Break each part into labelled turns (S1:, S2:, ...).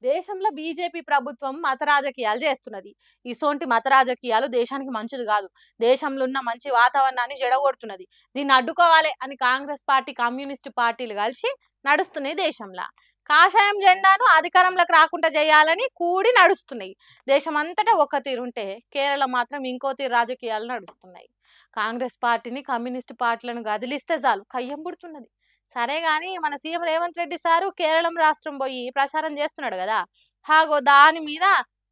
S1: దేశంలో బీజేపీ ప్రభుత్వం మత రాజకీయాలు చేస్తున్నది. ఇసోంటి మత రాజకీయాలు దేశానికి మంచిది కాదు. దేశంలో ఉన్న మంచి వాతావరణాన్ని జడగొడుతున్నది. దీన్ని అడ్డుకోవాలి అని కాంగ్రెస్ పార్టీ, కమ్యూనిస్ట్ పార్టీలు కలిసి నడుస్తున్నాయి దేశంలో. కాషాయం జెండాను అధికారంలోకి రాకుండా చేయాలని కూడి నడుస్తున్నాయి. దేశమంతటా ఒక తీరుంటే కేరళ మాత్రం ఇంకో తీరు రాజకీయాలు నడుస్తున్నాయి. కాంగ్రెస్ పార్టీని, కమ్యూనిస్ట్ పార్టీలను గదిలిస్తే చాలు కయ్యం పుడుతున్నది. సరే గాని మన సీఎం రేవంత్ రెడ్డి సారు కేరళం రాష్ట్రం పోయి ప్రచారం చేస్తున్నాడు కదా. హాగో దాని మీద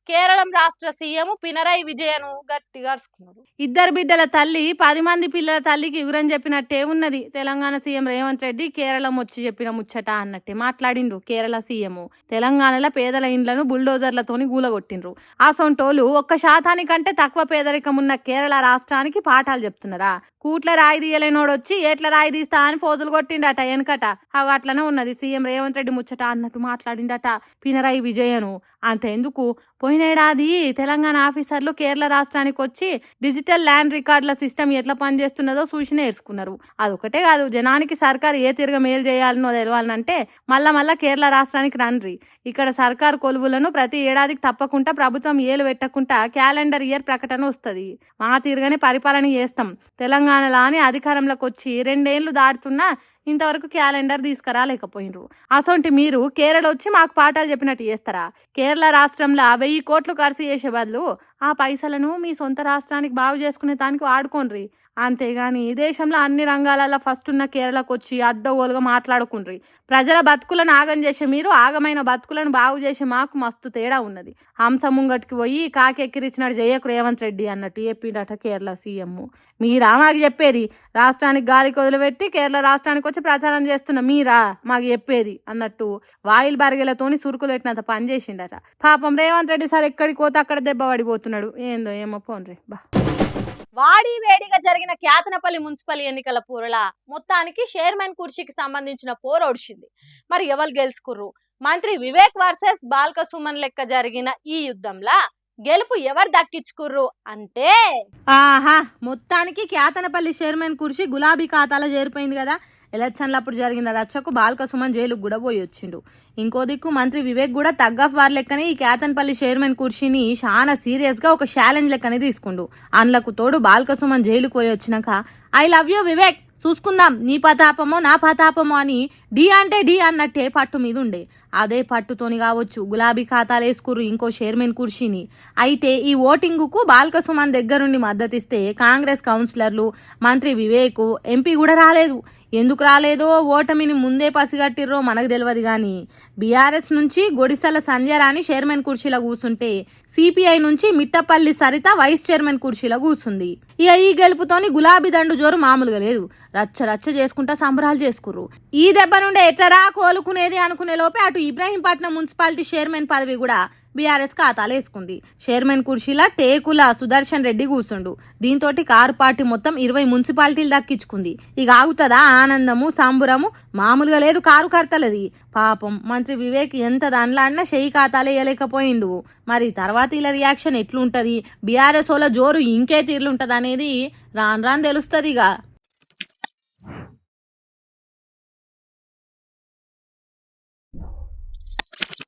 S1: కేరళం రాష్ట్ర సీఎం పినరయి విజయను గట్టిగా అరుచుకున్నాడు. ఇద్దరు బిడ్డల తల్లి 10 మంది పిల్లల తల్లికి వివరం చెప్పినట్టే ఉన్నది తెలంగాణ సీఎం రేవంత్ రెడ్డి. కేరళం వచ్చి చెప్పిన ముచ్చట అన్నట్టే మాట్లాడిండు కేరళ సీఎం. తెలంగాణలో పేదల ఇండ్లను బుల్డోజర్లతోని గూలగొట్టిండ్రు. ఆ సొంటోలు 1% తక్కువ పేదరికం ఉన్న కేరళ రాష్ట్రానికి పాఠాలు చెప్తున్నారా? కూట్ల రాయి తీయలేనోడొచ్చి ఏట్ల రాయి తీస్తా అని ఫోజులు కొట్టిండట వెనకట. అవి అట్లనే ఉన్నది. సీఎం రేవంత్ రెడ్డి ముచ్చట అన్నట్టు మాట్లాడిండట పినరయి విజయను. అంతెందుకు, పోయినేడాది తెలంగాణ ఆఫీసర్లు కేరళ రాష్ట్రానికి వచ్చి డిజిటల్ ల్యాండ్ రికార్డుల సిస్టమ్ ఎట్లా పనిచేస్తున్నదో చూసి నేర్చుకున్నారు. అదొకటే కాదు, జనానికి సర్కారు ఏ తిరగ మేలు చేయాలనో తెలవాలంటే మళ్ళా కేరళ రాష్ట్రానికి రండ్రి. ఇక్కడ సర్కారు కొలువులను ప్రతి ఏడాదికి తప్పకుండా ప్రభుత్వం ఏలు పెట్టకుండా క్యాలెండర్ ఇయర్ ప్రకటన వస్తుంది. మా తీరుగానే పరిపాలన చేస్తాం. తెలంగాణలో అని అధికారంలోకి వచ్చి 2 ఏళ్ళు దాటుతున్నా ఇంతవరకు క్యాలెండర్ తీసుకురాలేకపోయినరు. అసొంటి మీరు కేరళ వచ్చి మాకు పాఠాలు చెప్పినట్టు చేస్తారా? కేరళ రాష్ట్రంలో 1000 కోట్లు ఖర్చు చేసే బదులు ఆ పైసలను మీ సొంత రాష్ట్రానికి బాగు చేసుకునే దానికి వాడుకోండ్రి. అంతేగాని దేశంలో అన్ని రంగాలలో ఫస్ట్ ఉన్న కేరళకు వచ్చి అడ్డగోలుగా మాట్లాడుకుండ్రి. ప్రజల బతుకులను ఆగం చేసే మీరు ఆగమైన బతుకులను బాగు చేసే మాకు మస్తు తేడా ఉన్నది. హంస ముంగటికి పోయి కాకెక్కిరిచ్చినట్టు జయకు రేవంత్ రెడ్డి అన్నట్టు చెప్పిండట కేరళ సీఎం. మీరా మాకు చెప్పేది? రాష్ట్రానికి గాలికి వదిలిపెట్టి కేరళ రాష్ట్రానికి వచ్చి ప్రచారం చేస్తున్న మీరా మాకు చెప్పేది అన్నట్టు వాయిల్ బరిగెలతోని సురుకులు పెట్టినంత పని చేసిండట. పాపం రేవంత్ రెడ్డి సార్ ఎక్కడికి పోతే అక్కడ దెబ్బ పడిపోతున్నాడు. ఏందో ఏమో పోన్రి బా. వాడి వేడిగా జరిగిన క్యాతనపల్లి మున్సిపల్ ఎన్నికల పోరుల మొత్తానికి చైర్మన్ కుర్చీకి సంబంధించిన పోరు ఒడిచింది. మరి ఎవరు గెలుచుకుర్రు? మంత్రి వివేక్ వర్సెస్ బాల్క సుమన్ లెక్క జరిగిన ఈ యుద్ధంలా గెలుపు ఎవరు దక్కించుకుర్రు అంటే మొత్తానికి క్యాతనపల్లి చైర్మన్ కుర్చీ గులాబీ ఖాతాలో చేరిపోయింది కదా. ఎలక్షన్లు అప్పుడు జరిగిన రచ్చకు బాల్క సుమన్ జైలుకు కూడా పోయి వచ్చిండు. ఇంకో దిక్కు మంత్రి వివేక్ కూడా తగ్గఫ్ వార్ లెక్కనే ఈ క్యాతన్పల్లి చైర్మన్ కుర్చీని చాలా సీరియస్ గా ఒక ఛాలెంజ్ లెక్కనే తీసుకుండు. అందులకు తోడు బాల్క సుమన్ జైలుకు పోయి వచ్చినాక ఐ లవ్ యూ వివేక్, చూసుకుందాం నీ పతాపమో నా పతాపమో అని డి అంటే డి అన్నట్టే పట్టు మీద ఉండే. అదే పట్టుతోని కావచ్చు గులాబీ ఖాతాలు వేసుకుర్రు ఇంకో చైర్మన్ కుర్చీని. అయితే ఈ ఓటింగుకు బాల్క సుమన్ దగ్గరుండి మద్దతిస్తే కాంగ్రెస్ కౌన్సిలర్లు, మంత్రి వివేక్, ఎంపీ కూడా రాలేదు. ఎందుకు రాలేదో ఓటమిని ముందే పసిగట్టిర్రో మనకు తెలియదు కానీ బీఆర్ఎస్ నుంచి గొడిసెల సంధ్యారాణి చైర్మన్ కుర్చీలో కూర్చుంటే సిపిఐ నుంచి మిట్టపల్లి సరిత వైస్ చైర్మన్ కుర్చీలో కూర్చుంది. ఇక ఈ గెలుపుతోని గులాబీ దండు జోరు మామూలుగా లేదు. రచ్చ చేసుకుంటా సంబరాలు చేసుకుర్రు. ఈ దెబ్బ నుండే ఎట్లరా కోలుకునేది అనుకునే లోపే అటు ఇబ్రాహీంపట్నం మున్సిపాలిటీ చైర్మన్ పదవి కూడా బీఆర్ఎస్ ఖాతాలు వేసుకుంది. చైర్మన్ కుర్చీలా టేకుల సుదర్శన్ రెడ్డి కూర్చుండు. దీంతో కారు పార్టీ మొత్తం 20 మున్సిపాలిటీలు దక్కించుకుంది. ఇక ఆగుతుందా ఆనందము సంబురము? మామూలుగా లేదు కారు కర్తలది. పాపం మంత్రి వివేక్ ఎంత దానిలాడినా చెయ్యి ఖాతాలు వేయలేకపోయిండు. మరి తర్వాత ఇలా రియాక్షన్ ఎట్లుంటది, బీఆర్ఎస్ వాళ్ళ జోరు ఇంకే తీర్లుంటది అనేది రాను తెలుస్తుంది. ఇక